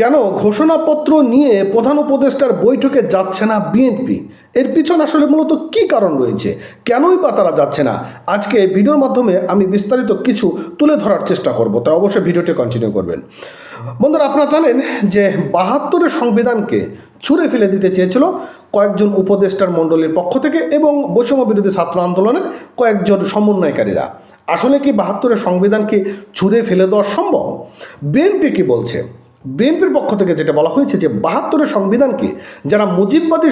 কেন ঘোষণাপত্র নিয়ে প্রধান উপদেষ্টার বৈঠকে যাচ্ছে না বিএনপি? এর পিছনে আসলে মূলত কি কারণ রয়েছে? কেনই বা তারা যাচ্ছে না? আজকে ভিডিওর মাধ্যমে আমি বিস্তারিত কিছু তুলে ধরার চেষ্টা করব, তাই অবশ্যই ভিডিওটি কন্টিনিউ করবেন। বন্ধুরা, আপনারা জানেন যে ৭২-এর সংবিধানকে ছুঁড়ে ফেলে দিতে চেয়েছিল কয়েকজন উপদেষ্টার মণ্ডলীর পক্ষ থেকে এবং বৈষম্য বিরোধী ছাত্র আন্দোলনের কয়েকজন সমন্বয়কারীরা। আসলে কি ৭২-এর সংবিধানকে ছুঁড়ে ফেলে দেওয়া সম্ভব? বিএনপি কি বলছে? বিএনপির পক্ষ থেকে যেটা বলা হয়েছে যে ৭২-এর সংবিধানকে যারা মুজিববাদী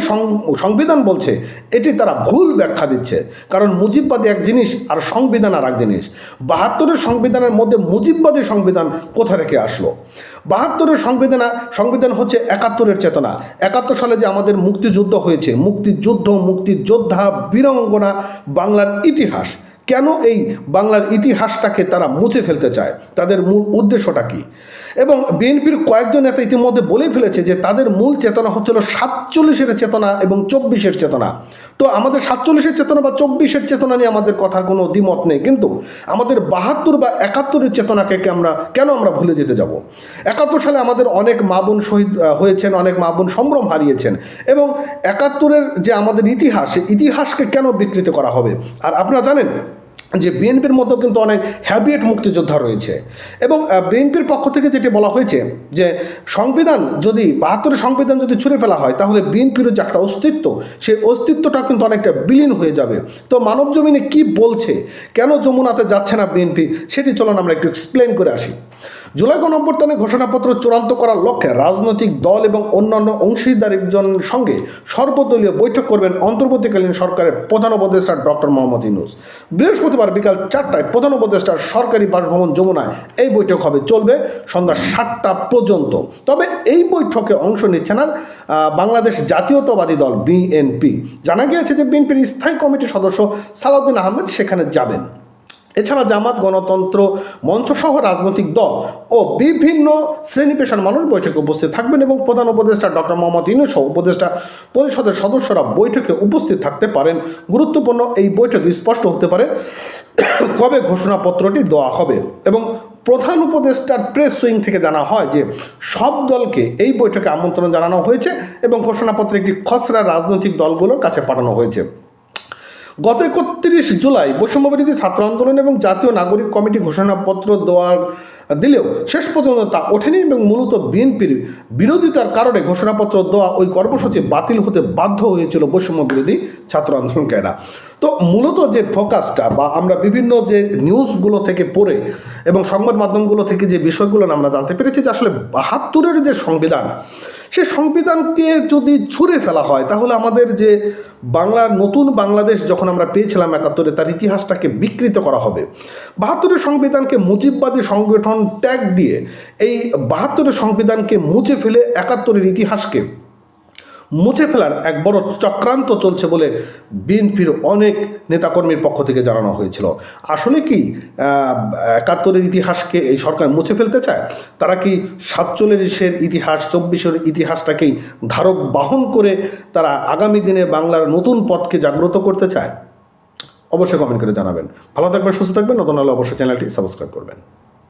সংবিধান বলছে, এটি তারা ভুল ব্যাখ্যা দিচ্ছে। কারণ মুজিববাদী এক জিনিস আর সংবিধান আর এক জিনিস। ৭২-এর সংবিধানের মধ্যে মুজিববাদী সংবিধান কোথা থেকে আসলো? ৭২-এর সংবিধান হচ্ছে ৭১-এর চেতনা। ৭১ সালে যে আমাদের মুক্তিযুদ্ধ হয়েছে, মুক্তিযোদ্ধা, বীরাঙ্গনা, বাংলার ইতিহাস, কেন এই বাংলার ইতিহাসটাকে তারা মুছে ফেলতে চায়? তাদের মূল উদ্দেশ্যটা কি? এবং বিএনপির কয়েকজন নেতা ইতিমধ্যে বলেই ফেলেছে যে তাদের মূল চেতনা হচ্ছিল ৪৭-এর চেতনা এবং ২৪-এর চেতনা। তো আমাদের ৪৭-এর চেতনা বা ২৪-এর চেতনা নিয়ে আমাদের কথার কোনো দ্বিমত নেই, কিন্তু আমাদের ৭২ বা ৭১-এর চেতনাকে কেন আমরা ভুলে যেতে যাব? ৭১ সালে আমাদের অনেক মা বোন শহীদ হয়েছেন, অনেক মা বোন সম্ভ্রম হারিয়েছেন, এবং ৭১-এর যে আমাদের ইতিহাস, সেই ইতিহাসকে কেন বিকৃত করা হবে? আর আপনারা জানেন যে বিএনপির মতো কিন্তু অনেক হ্যাবিয়েট মুক্তিযোদ্ধা রয়েছে, এবং বিএনপির পক্ষ থেকে যেটি বলা হয়েছে যে সংবিধান যদি ৭২-এর সংবিধান যদি ছুঁড়ে ফেলা হয়, তাহলে বিএনপির যে একটা অস্তিত্ব, সেই অস্তিত্বটা কিন্তু অনেকটা বিলীন হয়ে যাবে। তো মানব জমিনে কি বলছে, কেন যমুনাতে যাচ্ছে না বিএনপি, সেটি চলুন আমরা একটু এক্সপ্লেন করে আসি। জুলাই গণঅভ্যুত্থানে ঘোষণাপত্র চূড়ান্ত করার লক্ষ্যে রাজনৈতিক দল এবং অন্যান্য অংশীদারদের সঙ্গে সর্বদলীয় বৈঠক করবেন অন্তর্বর্তীকালীন সরকারের প্রধান উপদেষ্টা ডক্টর মোহাম্মদ ইউনূস। বৃহস্পতিবার বিকাল ৪টায় প্রধান উপদেষ্টার সরকারি বাসভবন যমুনায় এই বৈঠক হবে, চলবে সন্ধ্যা ৭টা পর্যন্ত। তবে এই বৈঠকে অংশ নিচ্ছে না বাংলাদেশ জাতীয়তাবাদী দল বিএনপি। জানা গিয়েছে যে বিএনপির স্থায়ী কমিটির সদস্য সালাউদ্দিন আহমেদ সেখানে যাবেন। এছাড়া জামাত, গণতন্ত্র মঞ্চ সহ রাজনৈতিক দল ও বিভিন্ন শ্রেণী পেশার মানুষ বৈঠকে উপস্থিত থাকবেন, এবং প্রধান উপদেষ্টা ডক্টর মোহাম্মদ ইউনূস সহ উপদেষ্টা পরিষদের সদস্যরা বৈঠকে উপস্থিত থাকতে পারেন। গুরুত্বপূর্ণ এই বৈঠক স্পষ্ট হতে পারে কবে ঘোষণাপত্রটি দেওয়া হবে। এবং প্রধান উপদেষ্টার প্রেস উইং থেকে জানা হয় যে সব দলকে এই বৈঠকে আমন্ত্রণ জানানো হয়েছে এবং ঘোষণাপত্র একটি খসড়া রাজনৈতিক দলগুলোর কাছে পাঠানো হয়েছে। গত ৩১ জুলাই বৈষম্যবিরোধী ছাত্র আন্দোলন এবং জাতীয় নাগরিক কমিটি ঘোষণাপত্র দিলেও শেষ পর্যন্ত তা ওঠেনি, এবং মূলত বিএনপির বিরোধিতার কারণে ঘোষণাপত্র দেওয়া ওই কর্মসূচি বাতিল হতে বাধ্য হয়েছিল বৈষম্যবিরোধী ছাত্র আন্দোলনকারীরা। তো মূলত যে ফোকাসটা বা আমরা বিভিন্ন যে নিউজগুলো থেকে পড়ে এবং সংবাদ মাধ্যমগুলো থেকে যে বিষয়গুলো আমরা জানতে পেরেছি যে আসলে ৭২-এর যে সংবিধান, সে সংবিধানকে যদি ছুঁড়ে ফেলা হয়, তাহলে আমাদের যে বাংলার নতুন বাংলাদেশ যখন আমরা পেয়েছিলাম ৭১-এ, তার ইতিহাসটাকে বিকৃত করা হবে। ৭২-এর সংবিধানকে মুজিববাদী সংগঠন ট্যাগ দিয়ে এই ৭২-এর সংবিধানকে মুছে ফেলে ৭১-এর ইতিহাসকে মুছে ফেলার এক বড় চক্রান্ত চলছে বলে বিএনপির অনেক নেতাকর্মীর পক্ষ থেকে জানানো হয়েছিল। আসলে কি ৭১-এর ইতিহাসকে এই সরকার মুছে ফেলতে চায়? তারা কি ৪৭-এর ইতিহাস, ২৪-এর ইতিহাসটাকেই ধারক বাহন করে তারা আগামী দিনে বাংলার নতুন পথকে জাগ্রত করতে চায়? অবশ্যই কমেন্ট করে জানাবেন। ভালো থাকবেন, সুস্থ থাকবেন। নতুন হলে অবশ্যই চ্যানেলটি সাবস্ক্রাইব করবেন।